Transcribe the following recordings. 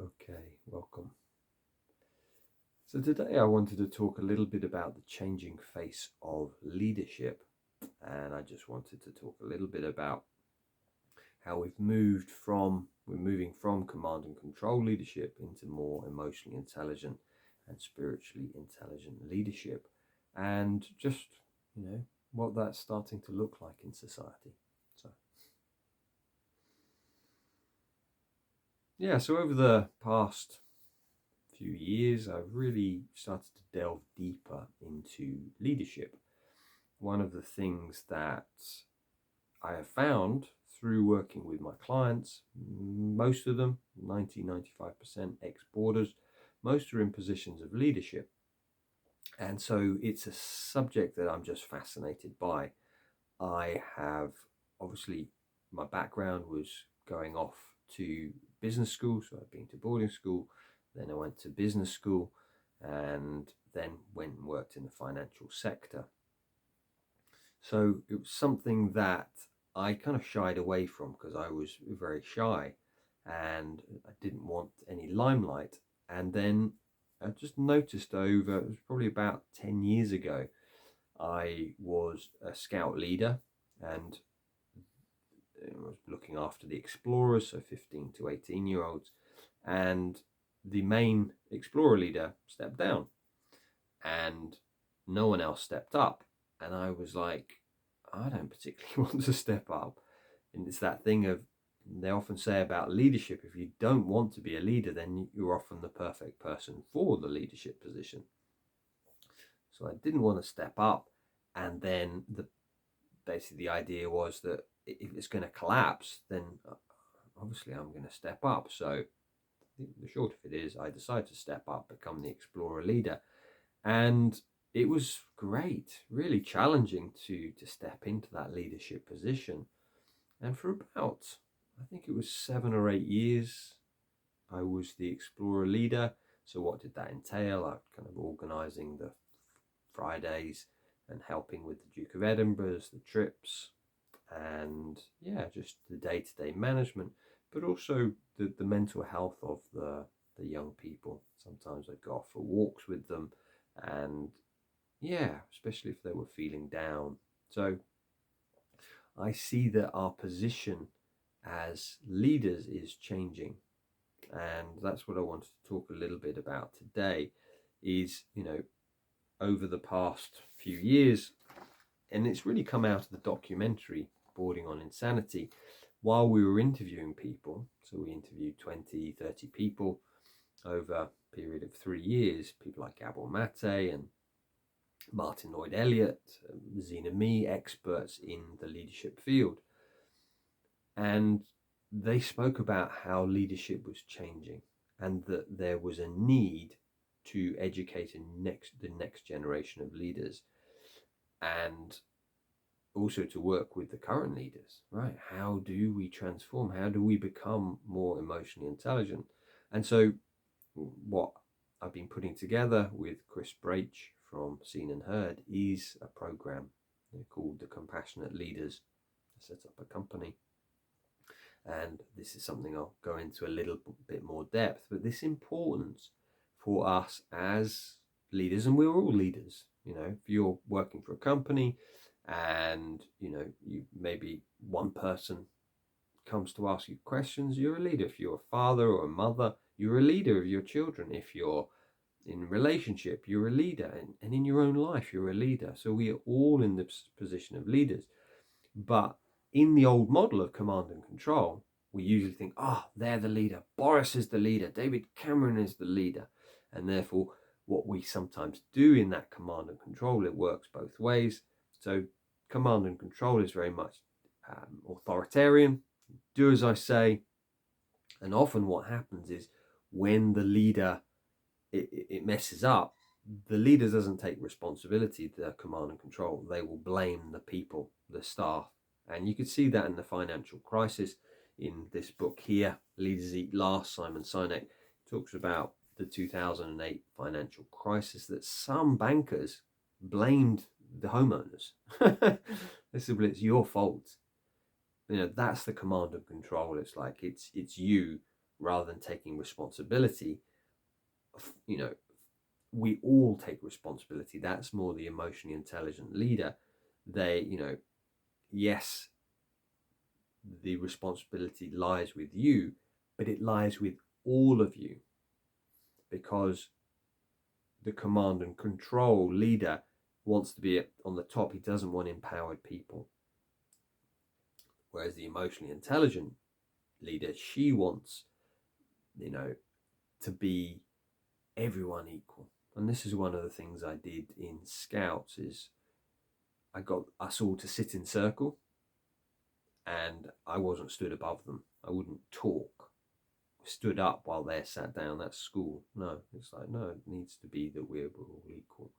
Okay, welcome. So today I wanted to talk a little bit about the changing face of leadership, and I just wanted to talk a little bit about how we're moving from command and control leadership into more emotionally intelligent and spiritually intelligent leadership, and just, what that's starting to look like in society. So over the past few years, I've really started to delve deeper into leadership. One of the things that I have found through working with my clients, most of them, 90-95% ex-boarders, most are in positions of leadership. And so it's a subject that I'm just fascinated by. I have, obviously, my background was going off to business school, so I've been to boarding school, then I went to business school, and then went and worked in the financial sector. So it was something that I kind of shied away from because I was very shy and I didn't want any limelight. And then I just noticed it was probably about 10 years ago, I was a scout leader and I was looking after the explorers, so 15 to 18-year-olds. And the main explorer leader stepped down and no one else stepped up. And I was like, I don't particularly want to step up. And it's that thing of, they often say about leadership, if you don't want to be a leader, then you're often the perfect person for the leadership position. So I didn't want to step up. And then basically the idea was that if it's going to collapse, then obviously I'm going to step up. So the short of it is, I decided to step up, become the explorer leader. And it was great, really challenging to step into that leadership position. And for about, I think it was 7 or 8 years, I was the explorer leader. So what did that entail? I was kind of organising the Fridays and helping with the Duke of Edinburgh's, the trips, and just the day-to-day management, but also the mental health of the young people. Sometimes I'd go off for walks with them, and especially if they were feeling down. So I see that our position as leaders is changing, and that's what I wanted to talk a little bit about today. Is, over the past few years, and it's really come out of the documentary Boarding on Insanity, while we were interviewing people. So we interviewed 20, 30 people over a period of 3 years, people like Gabor Mate and Martin Lloyd-Elliott, Zena Me, experts in the leadership field. And they spoke about how leadership was changing and that there was a need to educate the next generation of leaders, and also to work with the current leaders, right? How do we transform? How do we become more emotionally intelligent? And so what I've been putting together with Chris Brach from Seen and Heard is a program called The Compassionate Leaders. I set up a company, and this is something I'll go into a little bit more depth, but this importance for us as leaders, and we're all leaders. If you're working for a company and you maybe one person comes to ask you questions, you're a leader. If you're a father or a mother, you're a leader of your children. If you're in relationship, you're a leader, and in your own life, you're a leader. So we are all in the position of leaders. But in the old model of command and control, we usually think, they're the leader. Boris is the leader. David Cameron is the leader. And therefore, what we sometimes do in that command and control, it works both ways. So command and control is very much authoritarian. Do as I say. And often what happens is when the leader, it messes up, the leader doesn't take responsibility to their command and control. They will blame the people, the staff. And you could see that in the financial crisis. In this book here, Leaders Eat Last, Simon Sinek talks about the 2008 financial crisis, that some bankers blamed the homeowners. It's your fault. That's the command and control. It's like it's you rather than taking responsibility, we all take responsibility. That's more the emotionally intelligent leader. They, yes, the responsibility lies with you, but it lies with all of you, because the command and control leader wants to be on the top. He doesn't want empowered people. Whereas the emotionally intelligent leader, she wants, to be everyone equal. And this is one of the things I did in Scouts, is I got us all to sit in circle, and I wasn't stood above them. I wouldn't talk, stood up while they're sat down. That's school. No, it's like, no, it needs to be that we're all equal.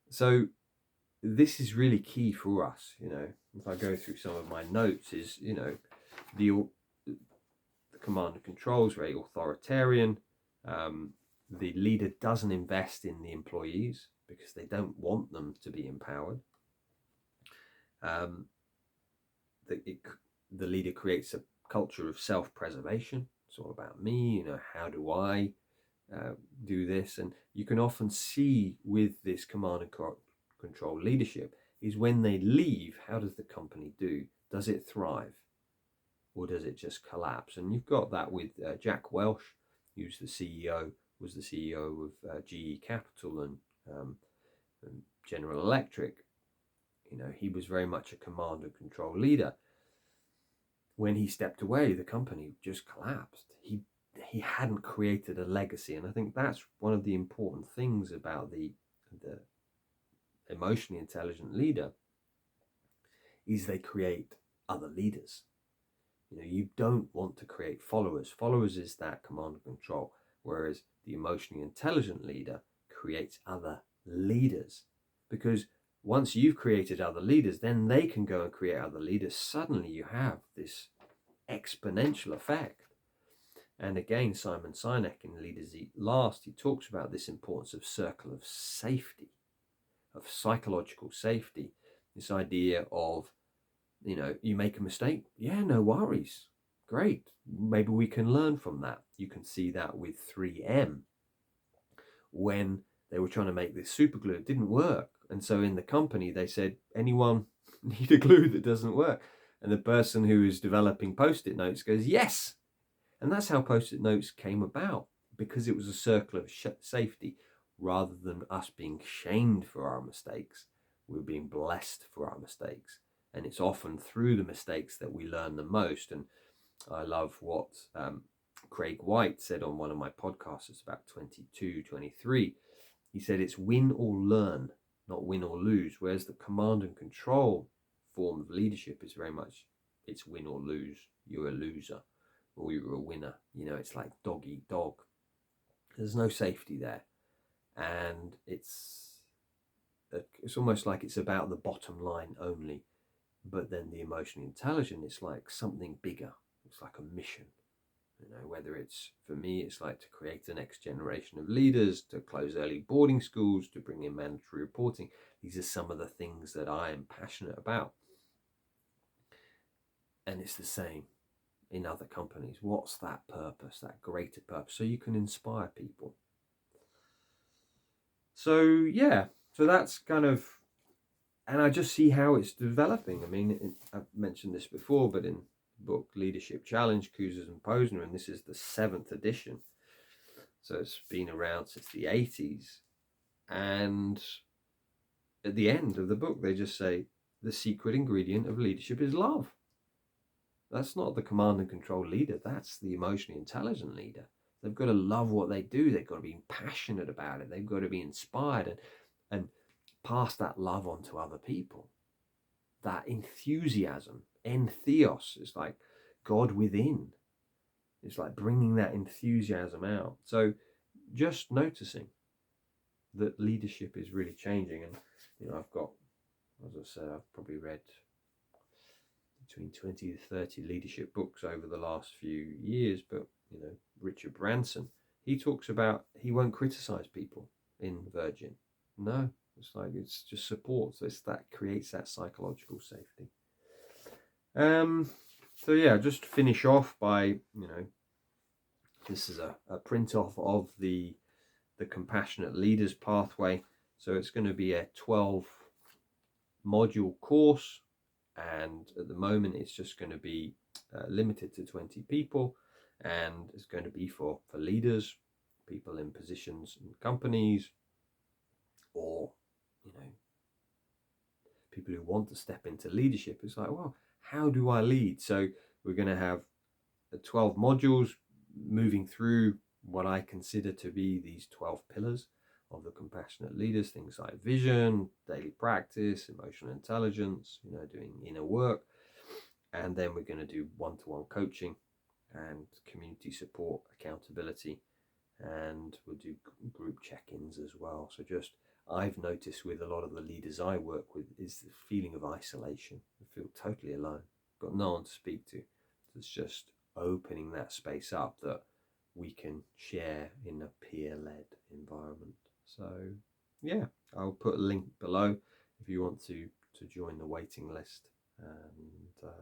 So this is really key for us. If I go through some of my notes, is, the command and control is very authoritarian. The leader doesn't invest in the employees because they don't want them to be empowered. The leader creates a culture of self-preservation. It's all about me, how do I do this? And you can often see with this command and control leadership is when they leave, how does the company do? Does it thrive, or does it just collapse? And you've got that with Jack Welch, who's was the CEO of GE Capital and General Electric. He was very much a command and control leader. When he stepped away, the company just collapsed. He hadn't created a legacy. And I think that's one of the important things about the emotionally intelligent leader, is they create other leaders. You don't want to create followers. Followers is that command and control, whereas the emotionally intelligent leader creates other leaders. Because once you've created other leaders, then they can go and create other leaders. Suddenly you have this exponential effect. And again, Simon Sinek in Leaders Eat Last, he talks about this importance of circle of safety, of psychological safety. This idea of, you make a mistake, yeah, no worries, great, maybe we can learn from that. You can see that with 3M. When they were trying to make this super glue, it didn't work. And so in the company, they said, anyone need a glue that doesn't work? And the person who is developing Post-it notes goes, yes. And that's how Post-it notes came about, because it was a circle of safety. Rather than us being shamed for our mistakes, we're being blessed for our mistakes. And it's often through the mistakes that we learn the most. And I love what Craig White said on one of my podcasts. It's about 22, 23. He said it's win or learn, not win or lose. Whereas the command and control form of leadership is very much, it's win or lose. You're a loser or you're a winner. It's like dog eat dog. There's no safety there. And it's almost like it's about the bottom line only. But then the emotionally intelligent, it's like something bigger. It's like a mission. Whether it's, for me, it's like to create the next generation of leaders, to close early boarding schools, to bring in mandatory reporting. These are some of the things that I am passionate about. And it's the same in other companies. What's that purpose, that greater purpose? So you can inspire people. So, yeah, so that's kind of, and I just see how it's developing. I mean, I've mentioned this before, but in the book Leadership Challenge, Cousins and Posner, and this is the 7th edition. So it's been around since the 80s. And at the end of the book, they just say, the secret ingredient of leadership is love. That's not the command and control leader. That's the emotionally intelligent leader. They've got to love what they do. They've got to be passionate about it. They've got to be inspired and pass that love on to other people. That enthusiasm, entheos, is like God within. It's like bringing that enthusiasm out. So just noticing that leadership is really changing. And, I've got, as I said, I've probably read between 20 to 30 leadership books over the last few years. But, Richard Branson, he talks about, he won't criticize people in Virgin. No, it's like, it's just support. So it's that creates that psychological safety. So yeah, just to finish off by, This is a print off of the Compassionate Leaders Pathway. So it's going to be a 12 module course, and at the moment it's just going to be limited to 20 people, and it's going to be for leaders, people in positions in companies, or people who want to step into leadership. It's like, well, how do I lead? So we're going to have 12 modules moving through what I consider to be these 12 pillars of the compassionate leaders, things like vision, daily practice, emotional intelligence, doing inner work. And then we're going to do one-to-one coaching and community support, accountability, and we'll do group check-ins as well. So just, I've noticed with a lot of the leaders I work with is the feeling of isolation. I feel totally alone, got no one to speak to. It's just opening that space up that we can share in a peer-led environment. So yeah, I'll put a link below if you want to join the waiting list. And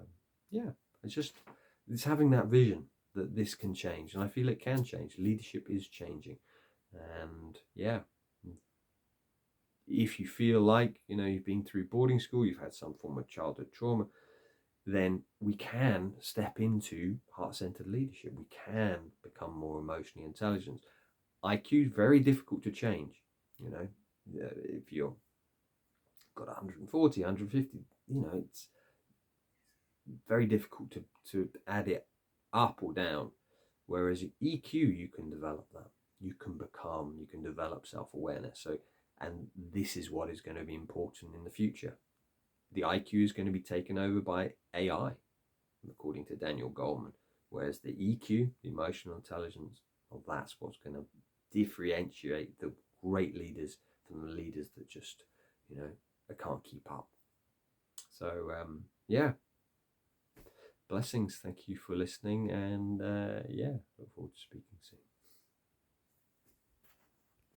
yeah, it's having that vision that this can change, and I feel it can change. Leadership is changing, and yeah, if you feel like you've been through boarding school, you've had some form of childhood trauma, then we can step into heart-centered leadership. We can become more emotionally intelligent. IQ is very difficult to change. If you've got 140, 150, it's very difficult to add it up or down. Whereas EQ, you can develop that. You can develop self-awareness. So, and this is what is going to be important in the future. The IQ is going to be taken over by AI, according to Daniel Goleman. Whereas the EQ, the emotional intelligence, well, that's what's going to differentiate the great leaders from the leaders that just, can't keep up. So, yeah. Blessings. Thank you for listening. And yeah, look forward to speaking soon.